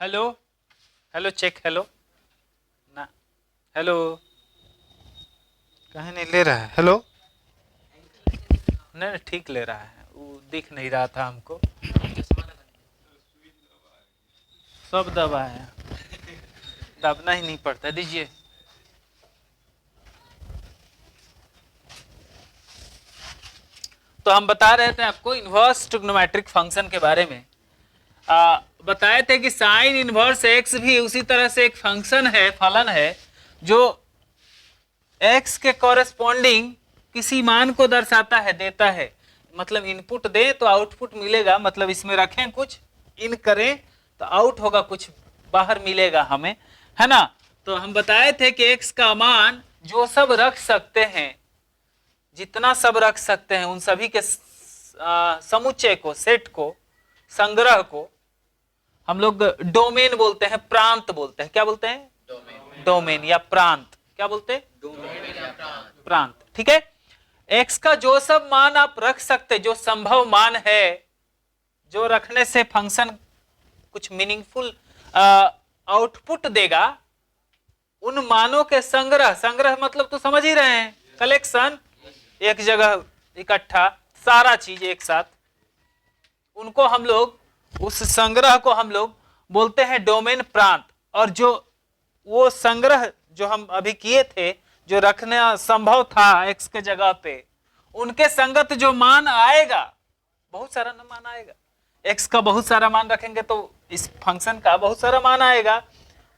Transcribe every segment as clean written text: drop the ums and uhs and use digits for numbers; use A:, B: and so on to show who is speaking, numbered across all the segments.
A: Hello hello check hello ना hello कहीं नहीं ले रहा है। हेलो नहीं ठीक ले रहा है, वो दिख नहीं रहा था हमको। सब दबा है, दबना ही नहीं पड़ता। दीजिए। तो हम बता रहे थे आपको इन्वर्स ट्रिग्नोमेट्रिक फंक्शन के बारे में। बताए थे कि साइन इनवर्स एक्स भी उसी तरह से एक फंक्शन है, फलन है, जो एक्स के कॉरेस्पॉन्डिंग किसी मान को दर्शाता है, देता है। मतलब इनपुट दे तो आउटपुट मिलेगा, मतलब इसमें रखें कुछ, इन करें तो आउट होगा कुछ, बाहर मिलेगा हमें, है ना। तो हम बताए थे कि एक्स का मान जो सब रख सकते हैं, जितना सब रख सकते हैं, उन सभी के समुच्चय को, सेट को, संग्रह को हम लोग डोमेन बोलते हैं, प्रांत बोलते हैं। क्या बोलते हैं? डोमेन या प्रांत। क्या बोलते हैं? प्रांत। ठीक है। एक्स का जो सब मान आप रख सकते, जो संभव मान है, जो रखने से फंक्शन कुछ मीनिंगफुल आउटपुट देगा, उन मानों के संग्रह, संग्रह मतलब तो समझ ही रहे हैं, कलेक्शन, एक जगह इकट्ठा सारा चीज एक साथ, उनको हम लोग, उस संग्रह को हम लोग बोलते हैं डोमेन प्रांत। और जो वो संग्रह जो हम अभी किए थे, जो रखना संभव था एक्स के जगह पे, उनके संगत जो मान आएगा, बहुत सारा मान आएगा, एक्स का बहुत सारा मान रखेंगे तो इस फंक्शन का बहुत सारा मान आएगा।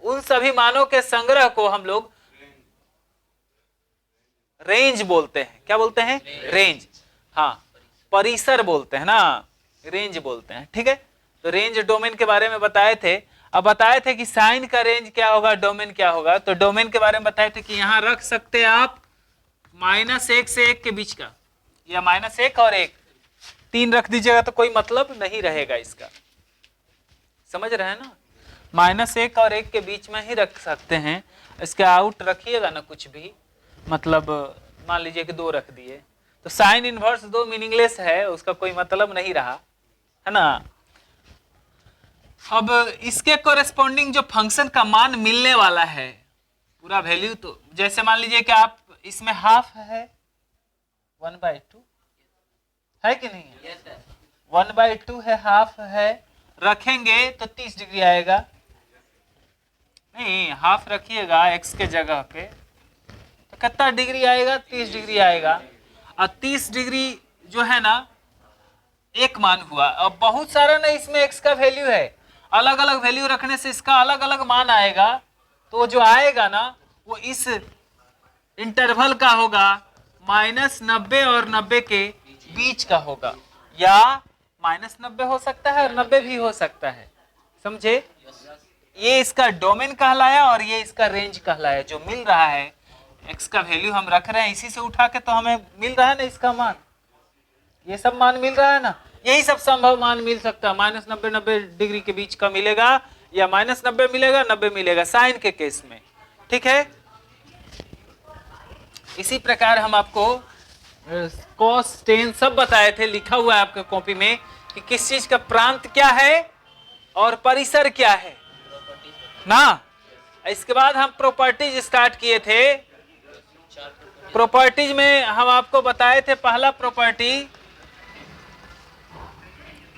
A: उन सभी मानों के संग्रह को हम लोग रेंज बोलते हैं। क्या बोलते हैं? रेंज। हाँ, परिसर बोलते हैं ना, रेंज बोलते हैं। ठीक है। तो रेंज डोमेन के बारे में बताए थे। अब बताए थे कि साइन का रेंज क्या होगा, डोमेन क्या होगा। तो डोमेन के बारे में बताए थे कि यहां रख सकते हैं आप -1 से 1 के बीच का, या -1 और 1, 3 रख दीजिएगा तो कोई मतलब नहीं रहेगा इसका। समझ रहे हैं ना? -1 और 1 के बीच में ही रख सकते हैं। इसके आउट रखिएगा ना कुछ भी, मतलब मान लीजिए कि 2 रख दिए, तो साइन इनवर्स 2 मीनिंगलेस है, उसका कोई मतलब नहीं रहा, है ना। अब इसके कोरेस्पॉन्डिंग जो फंक्शन का मान मिलने वाला है, पूरा वैल्यू, तो जैसे मान लीजिए कि आप इसमें हाफ है, 1/2 है कि नहीं है? 1/2 है, हाफ है, रखेंगे तो 30 डिग्री आएगा। नहीं, हाफ रखिएगा एक्स के जगह पे तो कितना डिग्री आएगा? 30 डिग्री आएगा। और 30 डिग्री जो है ना, एक मान हुआ। अब बहुत सारा ना इसमें एक्स का वैल्यू है, अलग अलग वैल्यू रखने से इसका अलग अलग मान आएगा। तो जो आएगा ना, वो इस इंटरवल का होगा, -90 और 90 के बीच का होगा, या -90 हो सकता है और 90 भी हो सकता है। समझे? ये इसका डोमेन कहलाया और ये इसका रेंज कहलाया। जो मिल रहा है, एक्स का वैल्यू हम रख रहे हैं, इसी से उठा के तो हमें मिल रहा है ना इसका मान, ये सब मान मिल रहा है ना। यही सब संभव मान मिल सकता है। -90 90 डिग्री के बीच का मिलेगा, या -90 मिलेगा, 90 मिलेगा, साइन के केस में। ठीक है। इसी प्रकार हम आपको कॉस टेन सब बताए थे, लिखा हुआ है आपके कॉपी में कि किस चीज का प्रांत क्या है और परिसर क्या है ना। इसके बाद हम प्रॉपर्टीज स्टार्ट किए थे। प्रॉपर्टीज में हम आपको बताए थे, पहला प्रॉपर्टी,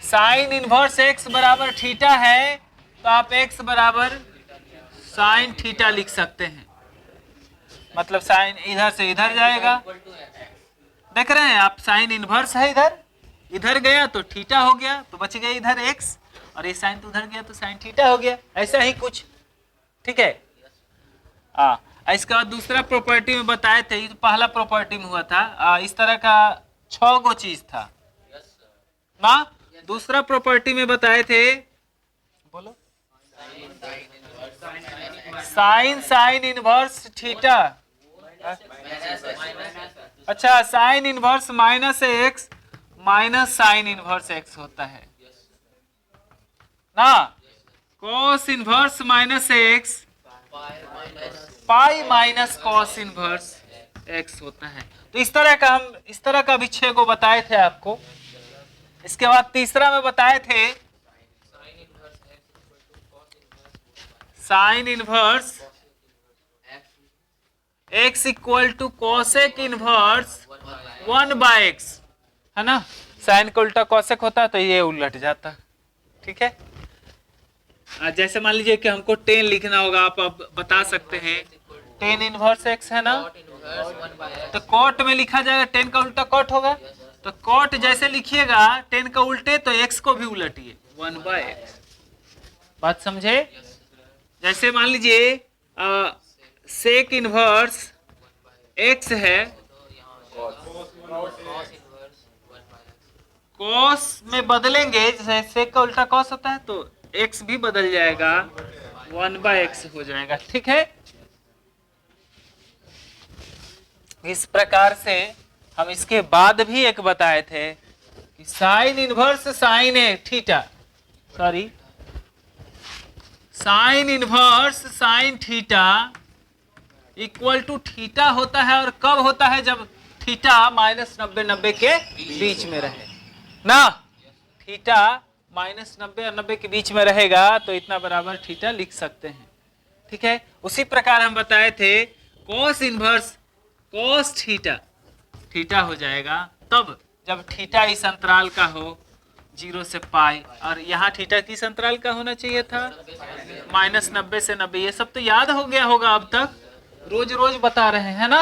A: साइन इनवर्स एक्स बराबर थीटा है, तो आप एक्स बराबर साइन थीटा लिख सकते हैं। मतलब साइन इधर से इधर जाएगा, देख रहे हैं आप, साइन इनवर्स है, इधर इधर गया तो थीटा हो गया, तो बच गया इधर एक्स, और ये साइन तो उधर गया तो साइन थीटा हो गया, ऐसा ही कुछ। ठीक है। इसके बाद दूसरा प्रॉपर्टी में बताए थे, तो पहला प्रॉपर्टी में हुआ था, इस तरह का 6 गो चीज था ना। दूसरा प्रॉपर्टी में बताए थे, बोलो, साइन इनवर्स थीटा। अच्छा, sign inverse -x minus sine inverse x होता है ना। Cos inverse -x pi minus cos inverse x होता है। तो इस तरह का भी 6 को बताए थे आपको। इसके बाद तीसरा में बताए थे sine inverse x equal to cosec inverse 1/x, है ना। साइन का उल्टा कॉसेक होता है तो ये उलट जाता, ठीक है। जैसे मान लीजिए कि हमको 10 लिखना होगा, आप अब बता सकते हैं 10 इनवर्स x है ना, तो कॉट में लिखा जाएगा, 10 का उल्टा कॉट होगा, तो कॉट जैसे लिखिएगा 10 का उल्टे तो x को भी उलटिए 1/x। बात समझे। जैसे मान लीजिए सेक इनवर्स x है, कॉस में बदलेंगे, जैसे सेक का उल्टा कॉस होता है तो x भी बदल जाएगा 1/x हो जाएगा, ठीक है। इस प्रकार से हम इसके बाद भी एक बताए थे कि sine inverse sine theta, sorry sine inverse sine theta equal to theta होता है, और कब होता है, जब थीटा -90 के बीच में रहे ना। थीटा -90 और 90 के बीच में रहेगा तो इतना बराबर थीटा लिख सकते हैं, ठीक है। उसी प्रकार हम बताए थे cos inverse cos theta, theta हो जाएगा तब जब थीटा इस अंतराल का हो 0 से पाई, और यहाँ थीटा किस अंतराल का होना चाहिए था, -90 से 90। ये सब तो याद हो गया होगा अब तक, रोज रोज बता रहे हैं ना,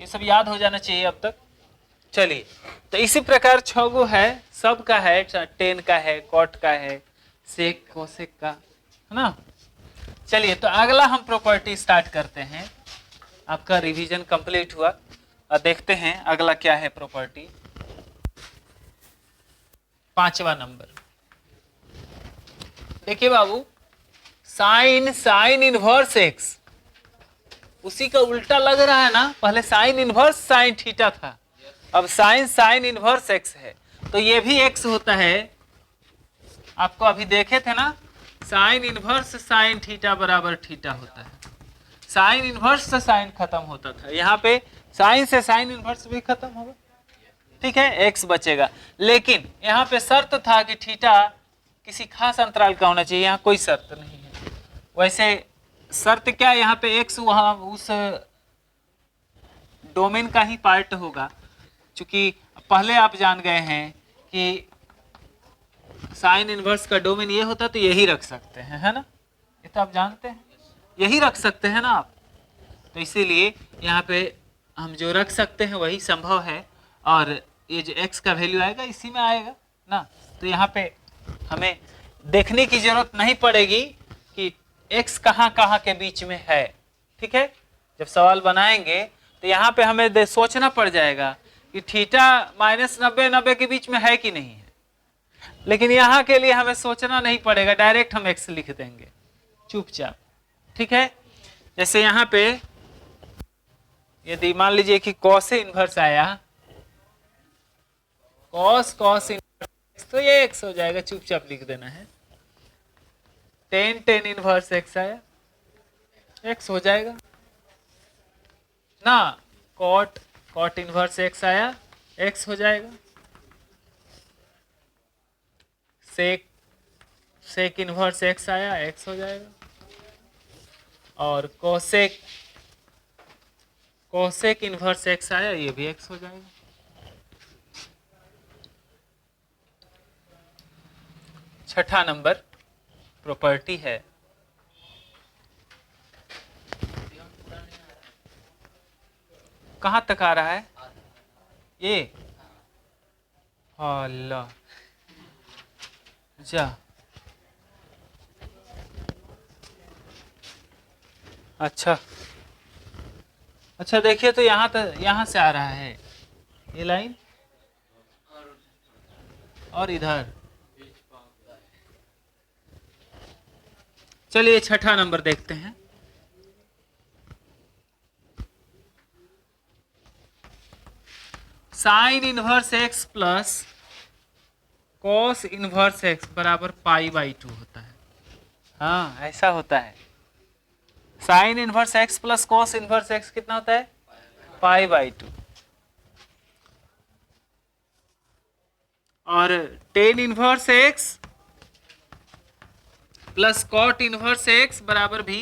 A: ये सब याद हो जाना चाहिए अब तक। चलिए, तो इसी प्रकार 6 गो है, सब का है, 10 का है, कॉट का है, सेक कोसेक का, है ना। चलिए, तो अगला हम प्रॉपर्टी स्टार्ट करते हैं। आपका रिवीजन कंप्लीट हुआ और देखते हैं अगला क्या है प्रॉपर्टी। 5वां नंबर देखिए बाबू, साइन इनवर्स x, उसी का उल्टा लग रहा है ना। पहले साइन इनवर्स साइन थीटा था, अब साइन इनवर्स x है, तो ये भी x होता है। आपको अभी देखे थे ना, साइन इनवर्स साइन थीटा बराबर थीटा होता है। साइन इनवर्स से साइन खत्म होता था, यहाँ पे साइन से साइन इनवर्स भी खत्म होगा, ठीक है, x बचेगा। लेकिन यहाँ पे शर्त था कि थीटा किसी खास अंतराल का होना चाहिए, यहाँ कोई शर्त नहीं है। वैसे शर्त क्या, यहाँ पे x वहाँ उस डोमेन का ही पार्ट होगा, क्योंकि पहले आप जान गए हैं कि साइन इनवर्स का डोमेन ये होता तो यही रख सकते हैं, है ना। ये तो आप जानते हैं, यही रख सकते हैं ना आप, तो इसीलिए यहाँ पे हम जो रख सकते हैं वही संभव है, और ये जो x का वैल्यू आएगा इसी में आएगा ना। तो यहाँ पे हमें देखने की जरूरत नहीं पड़ेगी कि x कहाँ कहाँ के बीच में है, ठीक है। जब सवाल बनाएंगे तो यहाँ पे हमें सोचना पड़ जाएगा कि थीटा -90 के बीच में है कि नहीं है, लेकिन यहाँ के लिए हमें सोचना नहीं पड़ेगा, डायरेक्ट हम x लिख देंगे चुपचाप, ठीक है। जैसे यहाँ पे यदि मान लीजिए कि कॉस इनवर्स आया, कॉस इनवर्स, तो ये x हो जाएगा, चुपचाप लिख देना है। tan इनवर्स x आया, x हो जाएगा ना। कॉट इनवर्स x आया, x हो जाएगा। सेक इनवर्स x आया, x हो जाएगा। और कोसेक इनवर्स x आया, ये भी x हो जाएगा। छठा नंबर प्रॉपर्टी है, कहां तक आ रहा है ये, अल्लाह जा, अच्छा देखिए, तो यहाँ से आ रहा है ये लाइन, और इधर। चलिए छठा नंबर देखते हैं। Sine inverse x plus cos inverse x बराबर π/2 होता है। हाँ, ऐसा होता है। Sine inverse x plus cos inverse x कितना होता है, π/2। और tan inverse x plus cot inverse x बराबर भी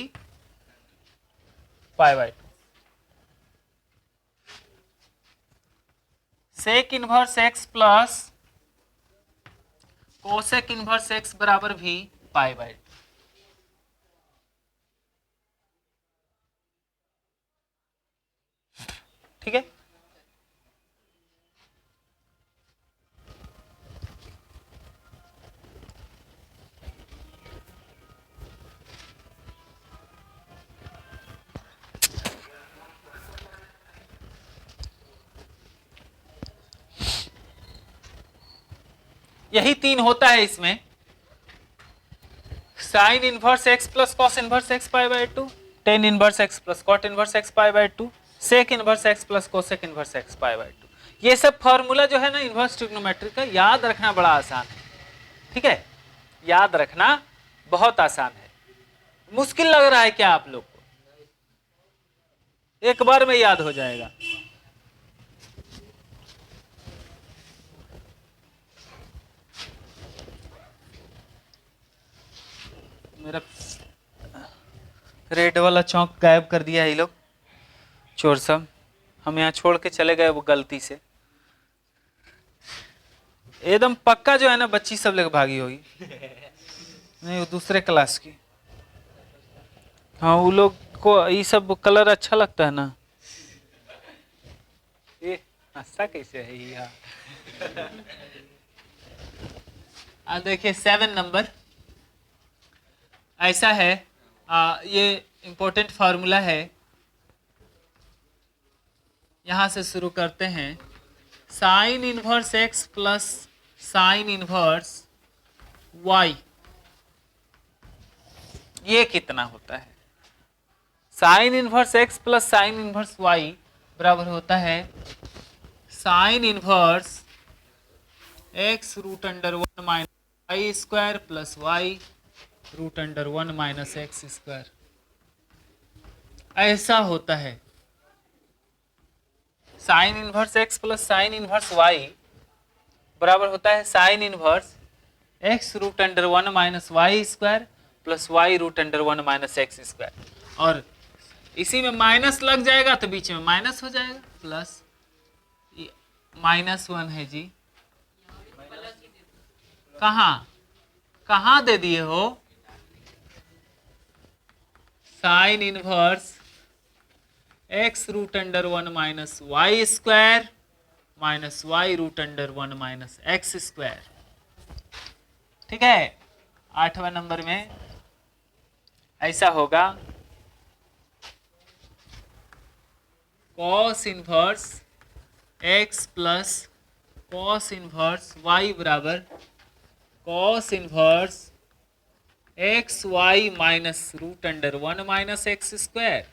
A: pi by 2। Sec inverse x plus cosec inverse x बराबर भी पाई बाय 2। ठीक है। यही 3 होता है इसमें, sine inverse x plus cos inverse x pi by 2, tan inverse x plus cot inverse x pi by 2, sec inverse x plus cosec inverse x pi by 2। ये सब फॉर्मूला जो है ना इनवर्स ट्रिग्नोमेट्री का, याद रखना बड़ा आसान है। ठीक है, याद रखना बहुत आसान है। मुश्किल लग रहा है क्या आप लोग को? एक बार में याद हो जाएगा। मेरा रेड वाला चौक गायब कर दिया ये लोग, चोर सब। हम यहाँ छोड़ के चले गए वो गलती से। एकदम पक्का जो है ना बच्ची सब लेकर भागी होगी। नहीं, वो दूसरे क्लास की। हाँ, वो लोग को ये सब कलर अच्छा लगता है ना। ये हंसा कैसे है ये? देखिए 7 नंबर ऐसा है, ये इंपॉर्टेंट फार्मूला है। यहां से शुरू करते हैं। Sine inverse x plus sine inverse y, ये कितना होता है? Sine inverse x plus sine inverse y बराबर होता है sine inverse x root under 1 minus y square plus y root under 1 minus x square. ऐसा होता है। Sine inverse x plus sine inverse y बराबर होता है sine inverse x root under 1 minus y square plus y root under 1 minus x square. और इसी में minus लग जाएगा तो बीच में माइनस हो जाएगा, प्लस -1 है जी। कहाँ कहाँ दे दिए हो? Sine inverse x root under 1 minus y square minus y root under 1 minus x square. ठीक है। 8वें नंबर में ऐसा होगा cos inverse x plus cos inverse y बराबर cos inverse x y minus root under 1 minus x square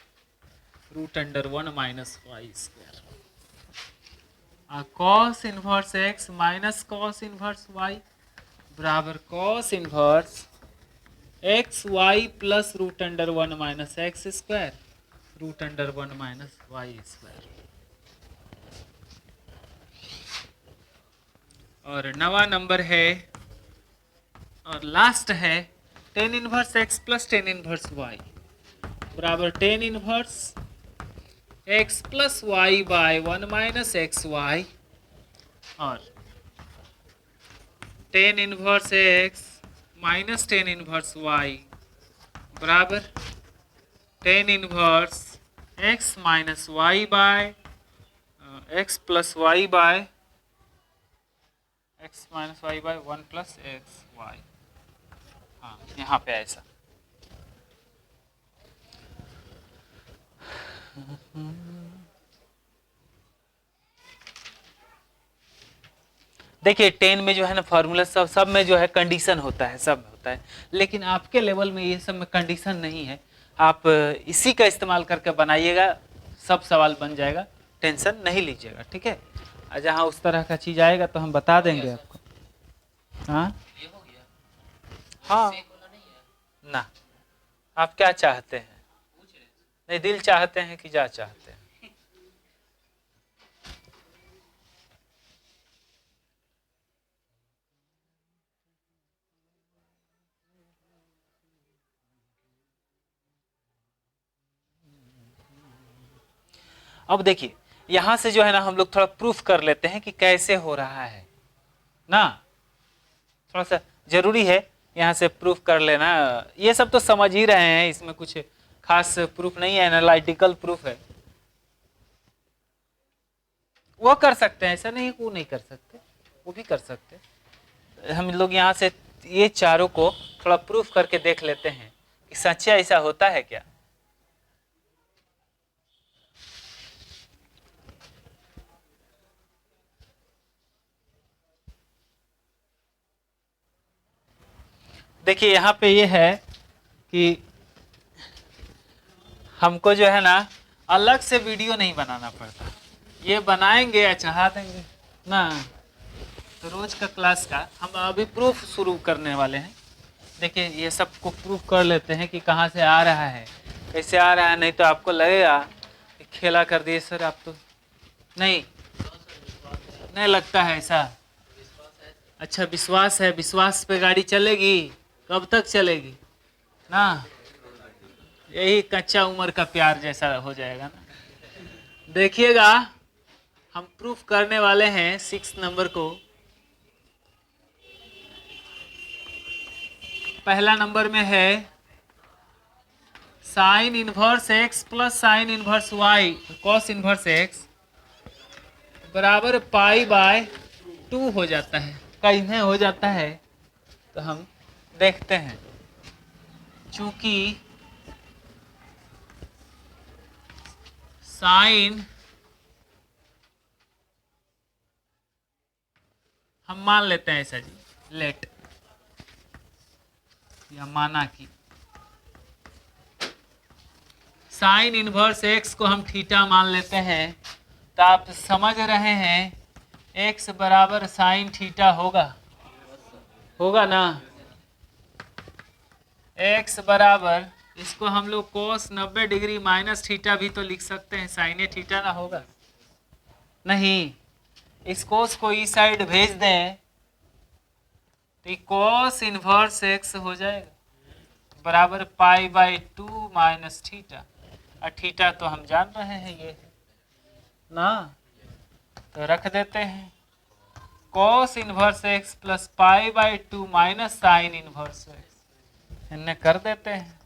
A: root under 1 minus y square. Cos inverse x minus cos inverse y बराबर cos inverse x y plus root under 1 minus x square root under 1 minus y square. और 9वां नंबर है और last है tan inverse x plus tan inverse y बराबर tan inverse x plus y by 1 minus x y और tan inverse x minus tan inverse y बराबर tan inverse x minus y by x plus y by x minus y by 1 plus x y. हाँ, यहाँ पे ऐसा। देखिए 10 में जो है ना फॉर्मूला सब में जो है कंडीशन होता है, सब में होता है, लेकिन आपके लेवल में ये सब में कंडीशन नहीं है। आप इसी का इस्तेमाल करके बनाइएगा, सब सवाल बन जाएगा, टेंशन नहीं लीजिएगा। ठीक है। जहाँ उस तरह का चीज़ आएगा तो हम बता देंगे आपको। हाँ हाँ ना, आप क्या चाहते हैं? नहीं, दिल चाहते हैं कि जा चाहते हैं? अब देखिए यहां से जो है ना हम लोग थोड़ा प्रूफ कर लेते हैं कि कैसे हो रहा है ना, थोड़ा सा जरूरी है यहाँ से प्रूफ कर लेना। ये सब तो समझ ही रहे हैं, इसमें कुछ खास प्रूफ नहीं है, एनालिटिकल प्रूफ है। वो कर सकते हैं, ऐसा नहीं वो नहीं कर सकते, वो भी कर सकते हैं। हम लोग यहाँ से ये चारों को थोड़ा प्रूफ करके देख लेते हैं कि सच्चा ऐसा होता है क्या। देखिए यहाँ पे ये है कि हमको जो है ना अलग से वीडियो नहीं बनाना पड़ता, ये बनाएंगे या चाह देंगे ना। तो रोज का क्लास का हम अभी प्रूफ शुरू करने वाले हैं। देखिए ये सब को प्रूफ कर लेते हैं कि कहाँ से आ रहा है, कैसे आ रहा है, नहीं तो आपको लगेगा कि खेला कर दिए सर आप तो। नहीं नहीं लगता है ऐसा। अच्छा विश्वास है, विश्वास पे गाड़ी चलेगी, कब तक चलेगी ना। यही कच्चा उम्र का प्यार जैसा हो जाएगा ना। देखिएगा हम प्रूफ करने वाले हैं 6 नंबर को। पहला नंबर में है sine inverse x plus sine inverse y cos inverse x बराबर पाई बाय 2 हो जाता है। कहीं में हो जाता है तो हम देखते हैं। चूंकि साइन हम मान लेते हैं ऐसा जी, लेट या माना कि साइन इनवर्स एक्स को हम थीटा मान लेते हैं, तो आप समझ रहे हैं एक्स बराबर साइन थीटा होगा ना। एक्स बराबर इसको हम लोग कोस 90 डिग्री माइनस थीटा भी तो लिख सकते हैं, साइन थीटा ना होगा। नहीं, इस कोस को इस साइड भेज दें तो कोस इनवर्स एक्स हो जाएगा बराबर पाई बाय 2 माइनस थीटा। और थीटा तो हम जान रहे हैं ये ना, तो रख देते हैं cos inverse x plus pi by 2 minus sine inverse x, इन्हें कर देते हैं।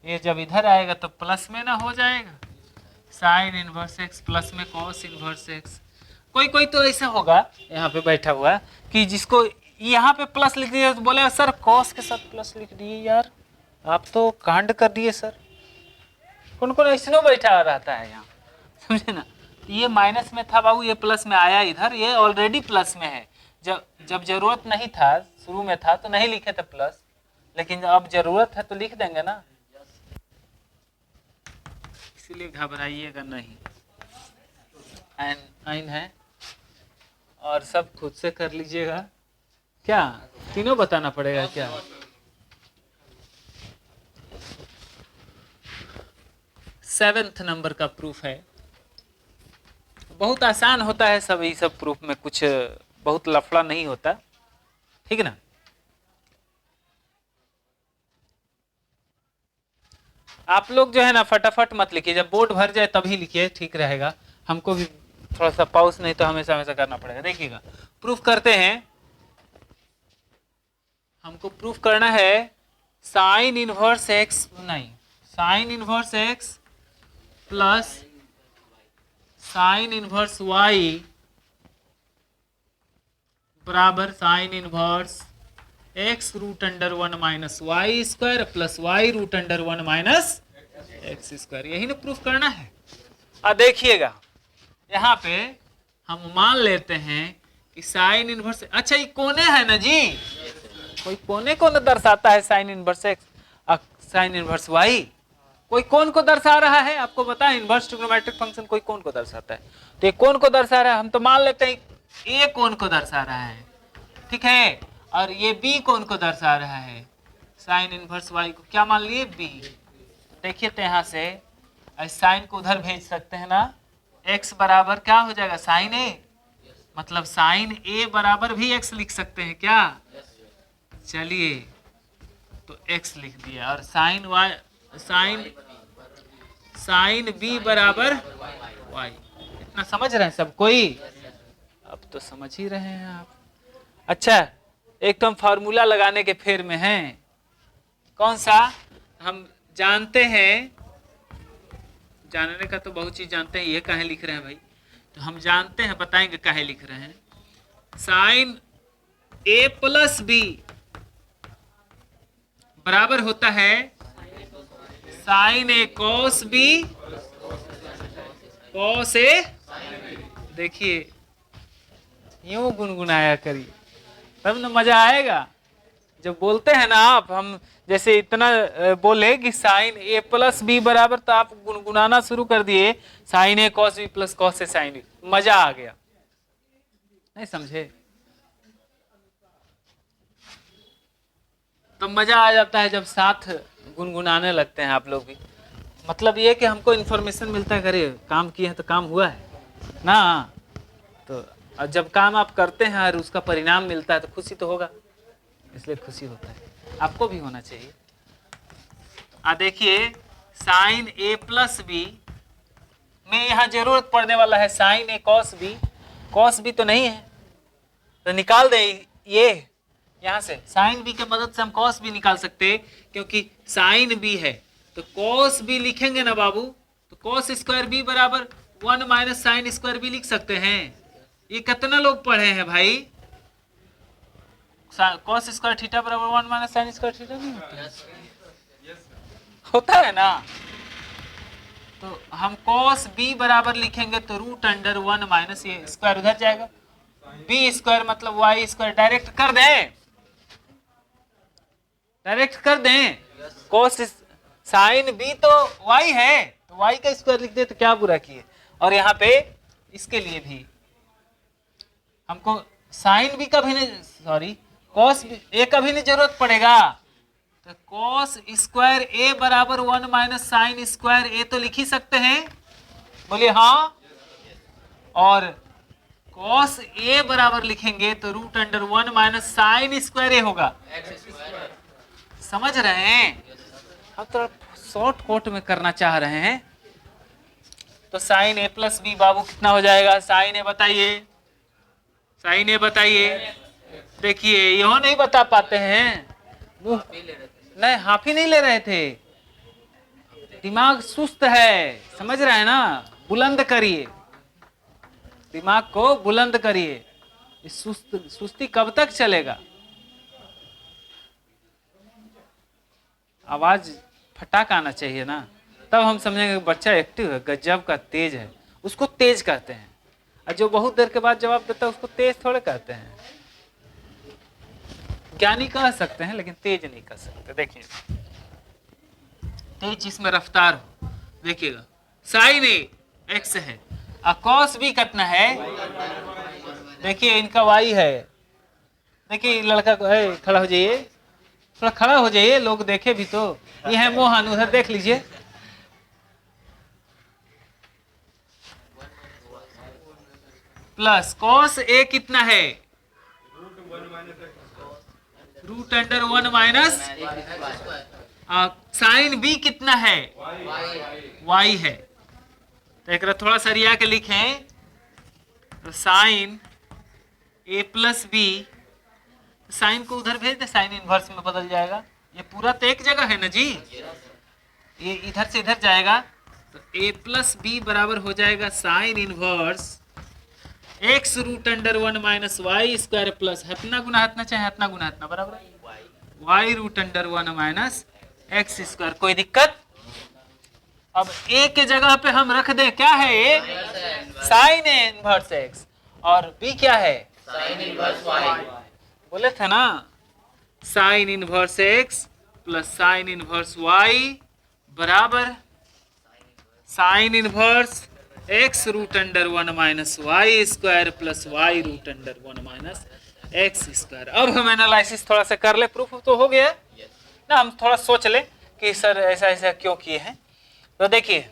A: ये जब इधर आएगा तो प्लस में ना हो जाएगा, साइन इनवर्स एक्स प्लस में कोस इनवर्स एक्स। कोई कोई तो ऐसा होगा यहाँ पे बैठा हुआ कि जिसको यहाँ पे प्लस लिख दिया तो बोले सर कॉस के साथ प्लस लिख दिए, यार आप तो कांड कर दिए सर। कौन कौन ऐसा बैठा रहता है यहाँ, समझे ना। ये माइनस में था बाबू, ये प्लस में आया इधर, ये ऑलरेडी प्लस में है। जब जरूरत नहीं था, शुरू में था तो नहीं लिखे थे प्लस, लेकिन अब जरूरत है तो लिख देंगे ना, इसीलिए घबराइएगा नहीं। आइन है और सब खुद से कर लीजिएगा। क्या तीनों बताना पड़ेगा क्या? सेवेंथ नंबर का प्रूफ है, बहुत आसान होता है सब, ये सब प्रूफ में कुछ बहुत लफड़ा नहीं होता, ठीक है ना। आप लोग जो है ना फटाफट मत लिखिए, जब बोर्ड भर जाए तभी लिखिए, ठीक रहेगा। हमको भी थोड़ा सा पॉज नहीं तो हमेशा हमेशा करना पड़ेगा। देखिएगा प्रूफ करते हैं, हमको प्रूफ करना है साइन इनवर्स एक्स, नहीं sine inverse x plus sine inverse y बराबर sine inverse x root under 1 minus y square plus y root under 1 minus x square. यही ना प्रूफ करना है। अब देखिएगा यहाँ पे हम मान लेते हैं कि साइन इनवर्स, अच्छा ये कोने है ना जी, कोई कोने को न दर्शाता है sine inverse x sine inverse y, कोई कोण को दर्शा रहा है। आपको पता है इनवर्स ट्रिग्नोमेट्रिक फंक्शन कोई कोण को दर्शाता है, तो ये कोण को दर्शा रहा है, हम तो मान लेते हैं ए कोण को दर्शा रहा है, ठीक है, और ये बी कोण को दर्शा रहा है। साइन इनवर्स वाई को क्या मान लिए, बी। देखिए तो यहाँ से साइन को उधर भेज सकते हैं ना, एक्स बराबर क्या हो जाएगा साइन ए, मतलब साइन ए बराबर भी एक्स लिख सकते हैं क्या, चलिए तो एक्स लिख दिया, और साइन वाई साइन बी बराबर वाई। इतना समझ रहे हैं सब कोई? अब तो समझ ही रहे हैं आप। अच्छा, एक तो हम फार्मूला लगाने के फेर में हैं। कौन सा? हम जानते हैं, जानने का तो बहुत चीज जानते हैं, ये काहे लिख रहे हैं भाई? तो हम जानते हैं, बताएंगे काहे लिख रहे हैं। साइन ए प्लस बी बराबर होता है sign A cos B cos A. देखिए, यूं गुनगुनाया करिए तब ना मजा आएगा। जब बोलते हैं ना आप, हम जैसे इतना बोले कि साइन ए प्लस बी बराबर, तो आप गुनगुनाना शुरू कर दिए, sign A cos B plus cos A sine B. मजा आ गया, नहीं समझे? तो मजा आ जाता है जब साथ गुनगुनाने लगते हैं आप लोग भी। मतलब ये कि हमको इन्फॉर्मेशन मिलता है, करे काम किए हैं तो काम हुआ है ना। तो जब काम आप करते हैं और उसका परिणाम मिलता है तो खुशी तो होगा, इसलिए खुशी होता है, आपको भी होना चाहिए। देखिए, साइन ए प्लस बी में यहाँ जरूरत पड़ने वाला है साइन ए कॉस बी। कॉस बी तो नहीं है तो निकाल दे ये यहाँ से। साइन बी के मदद से हम कॉस बी निकाल सकते, क्योंकि साइन बी है तो कॉस बी लिखेंगे ना बाबू, तो कॉस स्क्वायर बी बराबर 1 माइनस साइन स्क्वायर बी लिख सकते हैं। ये कितना लोग पढ़े हैं भाई? कॉस स्क्वायर थीटा बराबर 1 माइनस साइन स्क्वायर थीटा नहीं होता है? होता है ना। तो हम कॉस बी बराबर लिखेंगे तो रूट अंडर 1 माइनस, ये स्क्वायर उधर जाएगा, बी स्क्वायर मतलब वाई स्क्वायर। डायरेक्ट कर दें, डायरेक्ट कर दें। कॉस साइन बी तो वाई है, तो वाई का स्क्वायर लिख दे तो क्या बुरा किए। और यहाँ पे इसके लिए भी हमको साइन बी का भी नहीं, सॉरी कॉस ए का भी नहीं जरूरत पड़ेगा। तो कॉस स्क्वायर ए बराबर 1 माइनस साइन स्क्वायर ए तो लिख ही सकते हैं, बोलिए हाँ। और कॉस ए बराबर लिखेंगे तो root under 1 minus sine square a होगा। समझ रहे हैं? हम तो शॉर्ट कोट में करना चाह रहे हैं। तो साइन ए प्लस बी बाबू कितना हो जाएगा? साइन ए बताइए, साइन ए बताइए। देखिए, यह नहीं बता पाते हैं, नहीं हाफी नहीं ले रहे थे, दिमाग सुस्त है, समझ रहे हैं ना। बुलंद करिए, दिमाग को बुलंद करिए। इस सुस्ती कब तक चलेगा? आवाज फटाक आना चाहिए ना, तब हम समझेंगे कि बच्चा एक्टिव है, गजब का तेज है। उसको तेज कहते हैं, और जो बहुत देर के बाद जवाब देता है उसको तेज थोड़े कहते हैं। ज्ञानी कह सकते हैं लेकिन तेज नहीं कह सकते। देखिए, तेज जिसमें रफ्तार हो। देखिएगा, साइन ए एक्स है और कॉस बी कितना है? देखिए, इनका वाई है। देखिए, लड़का को है, खड़ा हो जाइए, थोड़ा खड़ा हो जाइए, लोग देखे भी तो। ये है मोहन, उधर देख लीजिए। प्लस कॉस ए कितना है? Root under 1 minus. Sine B कितना है? वाई है। तो एक थोड़ा सा रिया के लिखें, तो साइन ए प्लस बी, साइन को उधर भेज दे, साइन इनवर्स में बदल जाएगा। ये पूरा तो एक जगह है ना जी, ये इधर से इधर जाएगा। तो ए प्लस बी बराबर हो जाएगा sine inverse x root under 1 minus y square plus हतना गुना हतना, चाहे हतना गुना हतना बराबर y root under 1 minus x square. कोई दिक्कत? अब ए के जगह पे हम रख दें, क्या है ए? साइन इनवर्स एक्स, और बी क्या है? Sine inverse y. बोले थे ना, sine inverse x plus sine inverse y बराबर sine inverse x root under 1 minus y square plus y root under 1 minus x square. अब हम एनालिसिस थोड़ा सा कर ले, प्रूफ तो हो गया ना। हम थोड़ा सोच ले कि सर ऐसा ऐसा क्यों किए हैं। तो देखिए,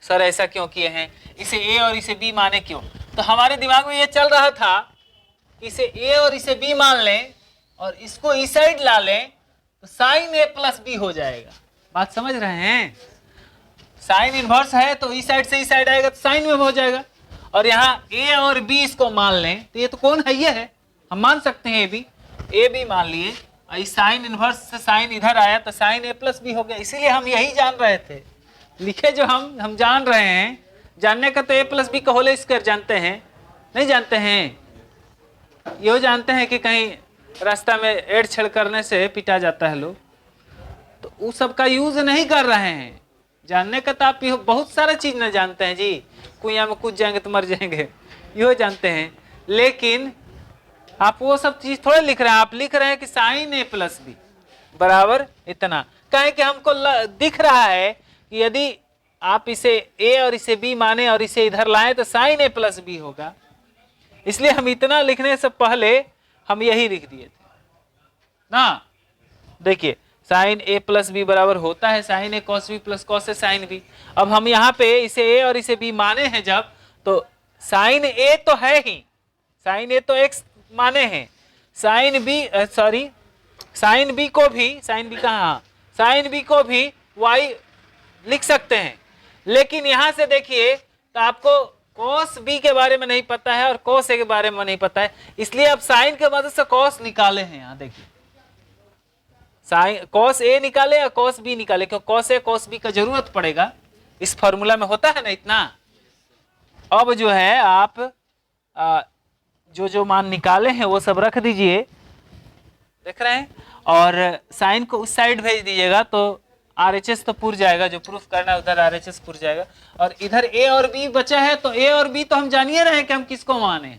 A: सर ऐसा क्यों किए हैं, इसे ए और इसे बी माने क्यों? तो हमारे दिमाग में ये चल रहा था, इसे ए और इसे बी मान लें और इसको इस साइड ला लें तो साइन ए प्लस बी हो जाएगा। बात समझ रहे हैं? साइन इनवर्स है तो इस साइड से इस साइड आएगा तो साइन में हो जाएगा। और यहाँ ए और बी इसको मान लें तो ये तो कौन है, ये है, हम मान सकते हैं ए बी मान लिए। इस साइन इनवर्स से साइन इधर आया तो साइन ए प्लस बी हो गया। इसीलिए हम यही जान रहे थे, लिखे जो हम जान रहे हैं। जानने का तो ए प्लस बी का होल स्क्वायर जानते हैं, नहीं जानते हैं? यो जानते हैं कि कहीं रास्ता में एड़ छेड़ करने से पिटा जाता है लोग, तो उस सब का यूज नहीं कर रहे हैं। जानने का तो आप बहुत सारा चीज न जानते हैं जी, कुएं में कूद जाएंगे तो मर जाएंगे, यो जानते हैं। लेकिन आप वो सब चीज थोड़े लिख रहे हैं, आप लिख रहे हैं कि साइन ए प्लस बी बराबर इतना। कहें कि हमको दिख रहा है कि यदि आप इसे ए और इसे बी माने और इसे इधर लाएं तो साइन ए प्लस बी होगा, इसलिए हम इतना लिखने से पहले हम यही लिख दिए थे ना। देखिए साइन ए प्लस बी बराबर होता है sign A cos B plus cos A sine B. अब हम यहाँ पे इसे ए और इसे बी माने हैं जब, तो साइन ए तो है ही, साइन ए तो एक्स माने हैं, sine B sorry sine B को भी, साइन बी कहाँ, साइन बी को भी वाई लिख सकते हैं। लेकिन यहां से देखिए तो आपको कॉस बी के बारे में नहीं पता है और कॉस ए के बारे में नहीं पता है, इसलिए अब साइन के मदद से कॉस निकाले हैं। यहाँ देखिए साइन कॉस ए निकाले या कॉस बी निकाले, क्योंकि कॉस ए कॉस बी का जरूरत पड़ेगा, इस फॉर्मूला में होता है ना इतना। अब जो है आप जो मान निकाले हैं वो सब रख दीजिए, देख रहे हैं, और साइन को उस साइड भेज दीजिएगा तो RHS तो पुर जाएगा, जो प्रूफ करना है उधर RHS पुर जाएगा। और इधर ए और बी बचा है, तो ए और बी तो हम जानिए रहे हैं कि हम किसको माने,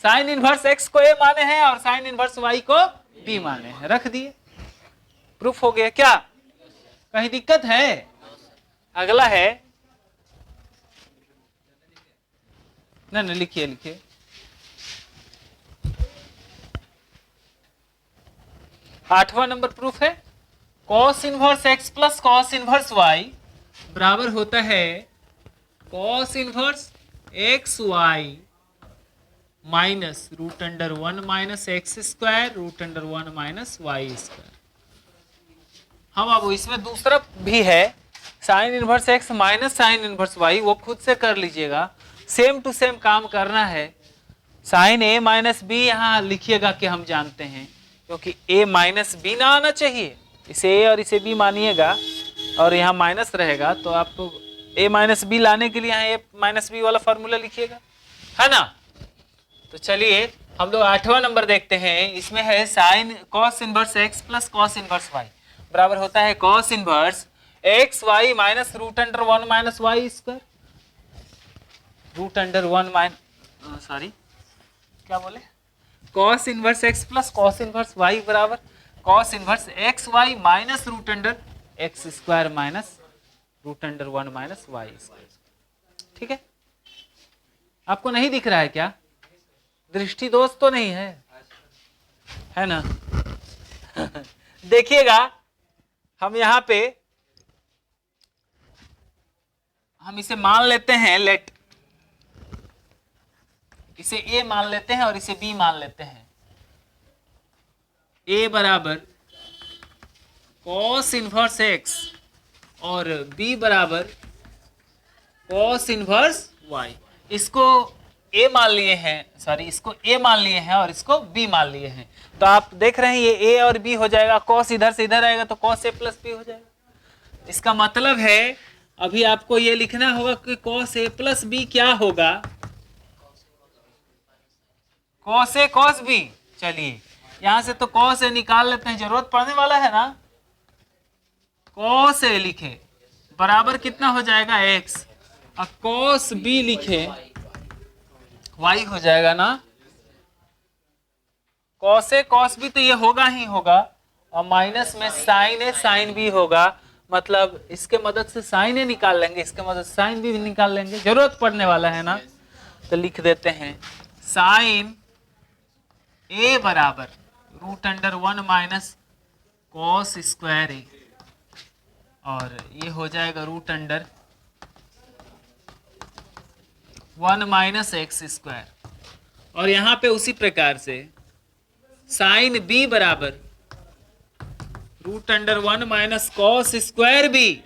A: साइन इनवर्स एक्स को ए माने हैं और साइन इनवर्स वाई को बी माने हैं, रख दिए, प्रूफ हो गया। क्या कहीं दिक्कत है? अगला है, नहीं लिखिए लिखिए, आठवां नंबर प्रूफ है, cos inverse x plus cos inverse y बराबर होता है cos inverse x y minus root under 1 minus x square root under 1 minus y square. हम अब इसमें दूसरा भी है sine inverse x minus sine inverse y, वो खुद से कर लीजिएगा, सेम टू सेम काम करना है। साइन ए माइनस बी यहाँ लिखिएगा कि हम जानते हैं, क्योंकि ए माइनस बी ना आना चाहिए, इसे ए और इसे बी मानिएगा और यहाँ माइनस रहेगा, तो आपको ए माइनस बी लाने के लिए यहाँ ए माइनस बी वाला फॉर्मूला लिखिएगा, है ना। तो चलिए हम लोग आठवां नंबर देखते हैं, इसमें है sine cos inverse x plus cos inverse y बराबर होता है cos inverse x y minus root under 1 minus y square, root under 1 minus sorry क्या बोले, cos inverse x plus cos inverse y बराबर cos inverse x y minus root under x square minus root under 1 minus y square. ठीक है, आपको नहीं दिख रहा है क्या? दृष्टि दोष तो नहीं है ना? देखिएगा हम यहाँ पे हम इसे मान लेते हैं, लेट इसे ए मान लेते हैं और इसे बी मान लेते हैं। ए बराबर कॉस इनवर्स एक्स और बी बराबर कॉस इनवर्स वाई। इसको ए मान लिए हैं, सॉरी इसको ए मान लिए हैं और इसको बी मान लिए हैं, तो आप देख रहे हैं ये ए और बी हो जाएगा, कॉस इधर से इधर आएगा तो कॉस ए प्लस बी हो जाएगा। इसका मतलब है अभी आपको ये लिखना होगा कि कॉस ए प्लस बी क्या होगा, कॉस ए कॉस बी। चलिए यहां से तो कॉस ए निकाल लेते हैं, जरूरत पड़ने वाला है ना। कॉस ए लिखे बराबर कितना हो जाएगा एक्स, और कॉस बी लिखे वाई हो जाएगा ना। कॉस ए कॉस बी तो ये होगा ही होगा, और माइनस में साइन ए साइन बी होगा, मतलब इसके मदद से साइन ए निकाल लेंगे, इसके मदद से साइन बी निकाल लेंगे, जरूरत पड़ने वाला है ना। तो लिख देते हैं साइन ए बराबर root under 1 minus cos square a, और ये हो जाएगा root under 1 minus x square. और यहां पे उसी प्रकार से साइन बी बराबर root under 1 minus cos square b,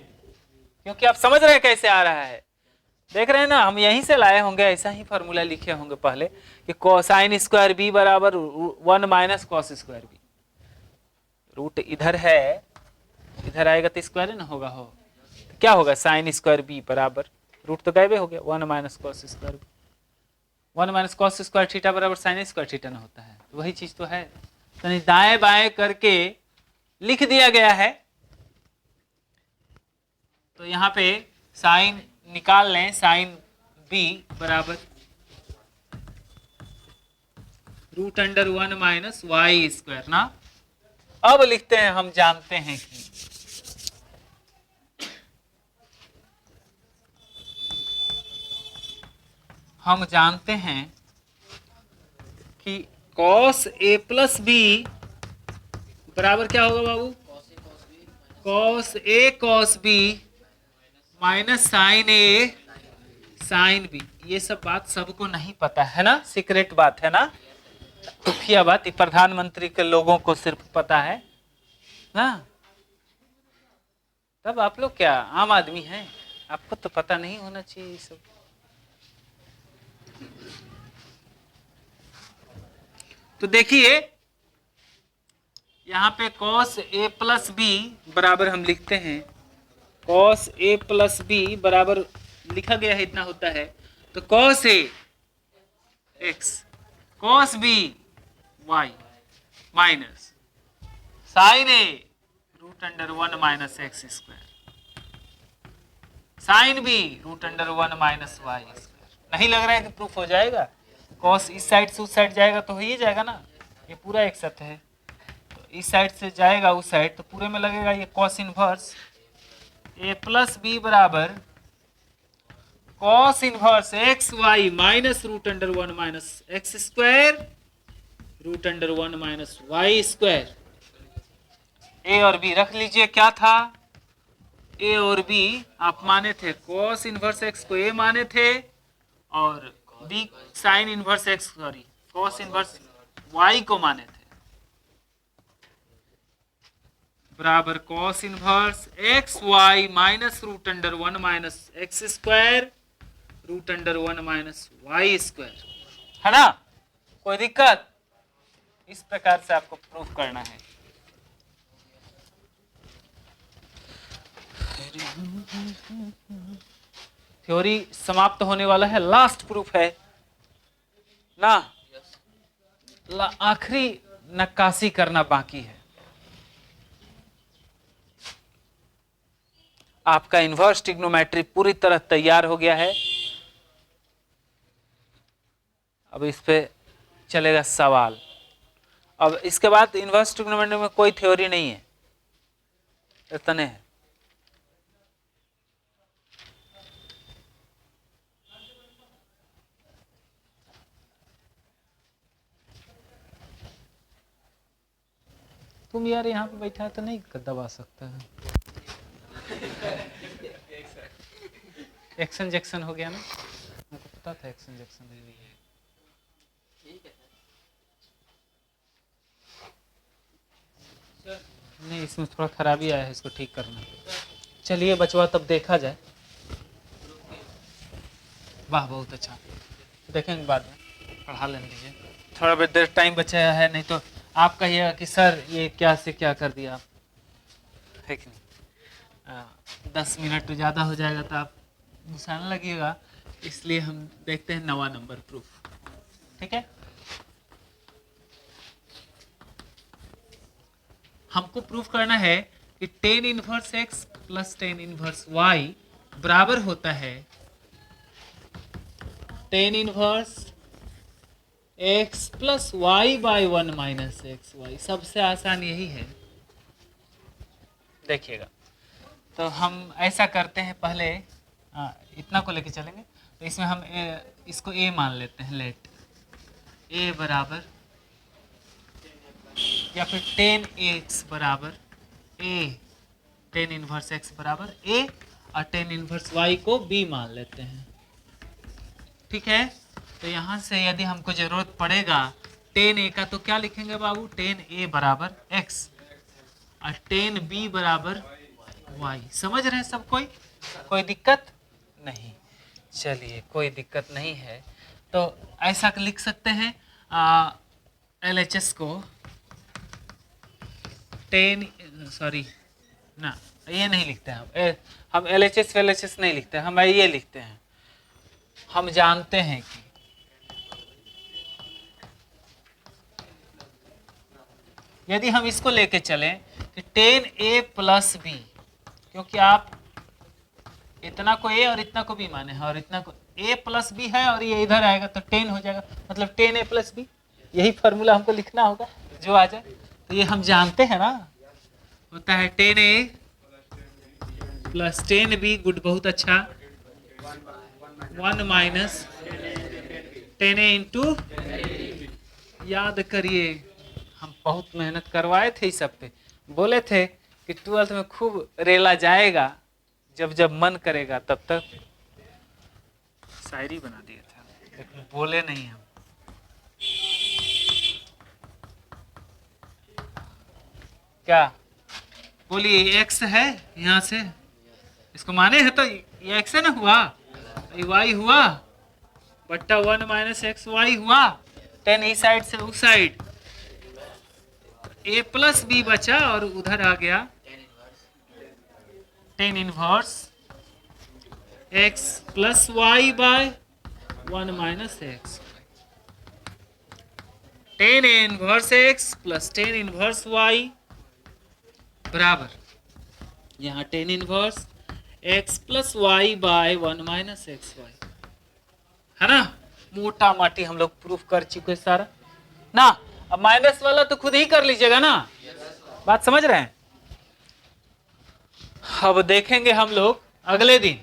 A: क्योंकि आप समझ रहे हैं कैसे आ रहा है, देख रहे हैं ना, हम यहीं से लाए होंगे, ऐसा ही फॉर्मूला लिखे होंगे पहले कि कोसाइन स्क्वायर बी बराबर 1 minus cos square B. Root इधर है, इधर आएगा तो स्क्वायर ना होगा, हो तो क्या होगा, साइन स्क्वायर बी बराबर, रूट तो गायब हो गया, 1 minus cos square B. 1 minus cos square theta बराबर साइन स्क्वायर थीटा ना होता है, तो वही चीज तो है। तो दाएं बाएं करके लिख दिया गया है। तो यहाँ पे साइन निकाल लें, साइन बी बराबर root under 1 minus y square ना। अब लिखते हैं, हम जानते हैं कि cos a प्लस बी बराबर क्या होगा बाबू, cos a cos b minus sine A sine B. ये सब बात सबको नहीं पता है ना, सीक्रेट बात है ना, खुफिया बात, प्रधानमंत्री के लोगों को सिर्फ पता है ना। तब आप लोग क्या आम आदमी हैं, आपको तो पता नहीं होना चाहिए ये सब। तो देखिए यहाँ पे cos a प्लस बी बराबर हम लिखते हैं, cos a प्लस बी बराबर लिखा गया है, इतना होता है। तो cos a x cos b y minus sine a root under 1 minus x square, sine b root under 1 minus y square. नहीं लग रहा है कि प्रूफ हो जाएगा, cos इस साइड से उस साइड जाएगा तो हो ही जाएगा ना, ये पूरा एक सत्य है, तो इस साइड से जाएगा उस साइड तो पूरे में लगेगा ये cos inverse a plus b बराबर cos inverse x y minus root under 1 minus x square root under 1 minus y square. A और बी रख लीजिए, क्या था, ए और बी आप माने थे, cos इनवर्स एक्स को ए माने थे और B sine inverse x, sorry cos inverse y को माने थे, बराबर cos inverse x y minus root under 1 minus x square root under 1 minus y square, है ना। कोई दिक्कत, इस प्रकार से आपको प्रूफ करना है। थ्योरी समाप्त होने वाला है, लास्ट प्रूफ है ना, आखिरी नक्काशी करना बाकी है। आपका इन्वर्स ट्रिग्नोमेट्री पूरी तरह तैयार हो गया है, अब इस पे चलेगा सवाल। अब इसके बाद इन्वर्स ट्रिग्नोमेट्री में कोई थ्योरी नहीं है, इतने है। तुम यार यहाँ पे बैठा है तो नहीं दबा सकता है, एक्शन जैक्शन हो गया ना, मुझको पता था एक्शन जैक्शन है। नहीं, इसमें थोड़ा खराबी आया है, इसको ठीक करना। चलिए बचवा, तब देखा जाए। वाह बहुत अच्छा, देखेंगे बाद में, पढ़ा लेने दीजिए, थोड़ा बहुत देर टाइम बचा है, नहीं तो आप कहिएगा कि सर ये क्या से क्या कर दिया आप, है कि नहीं। 10 मिनट तो ज़्यादा हो जाएगा तो आप गुस्साने लगिएगा, इसलिए हम देखते हैं 9वां नंबर प्रूफ, ठीक है। हमको प्रूफ करना है कि tan inverse x plus tan inverse y बराबर होता है tan inverse x plus y by 1 minus x y. सबसे आसान यही है, देखिएगा। तो हम ऐसा करते हैं, पहले इतना को लेके चलेंगे, तो इसमें हम इसको a मान लेते हैं, लेट a बराबर या फिर tan x बराबर a, tan इनवर्स x बराबर a और tan इनवर्स y को b मान लेते हैं, ठीक है। तो यहाँ से यदि हमको जरूरत पड़ेगा tan a का, तो क्या लिखेंगे बाबू, tan a बराबर x और tan b बराबर y। समझ रहे हैं सब कोई, कोई दिक्कत नहीं, चलिए कोई दिक्कत नहीं है। तो ऐसा लिख सकते हैं LHS को 10, सॉरी ना, ये नहीं लिखते हैं हम LHS नहीं लिखते, हम ये लिखते हैं, हम जानते हैं कि यदि हम इसको लेके चलें कि 10A प्लस बी, क्योंकि आप इतना को A और इतना को B माने हैं और इतना को A प्लस बी है और ये इधर आएगा तो 10 हो जाएगा, मतलब 10A प्लस बी, यही फॉर्मूला हमको लिखना होगा जो आ जाए। तो ये हम जानते हैं ना, होता है 10A प्लस 10B, गुड, बहुत अच्छा, 1 माइनस 10A इंटू, याद करिए हम बहुत मेहनत करवाए थे इस सब पे, बोले थे कि 12th में खूब रेला जाएगा, जब जब मन करेगा तब तक शायरी बना दिया था, लेकिन बोले नहीं हम। क्या बोलिए, x है यहाँ से, इसको माने है तो ये x है ना, हुआ ये y हुआ बट्टा 1 माइनस एक्स वाई हुआ, 10 इस साइड से उस साइड, A प्लस बी बचा और उधर आ गया 10 inverse x plus y by 1 minus x, 10 inverse x plus 10 inverse y बराबर यहाँ 10 inverse x plus y by 1 minus x y, है ना। मोटा माटी हम लोग प्रूफ कर चुके सारा ना। अब माइनस वाला तो खुद ही कर लीजिएगा ना, बात समझ रहे हैं। अब देखेंगे हम लोग अगले दिन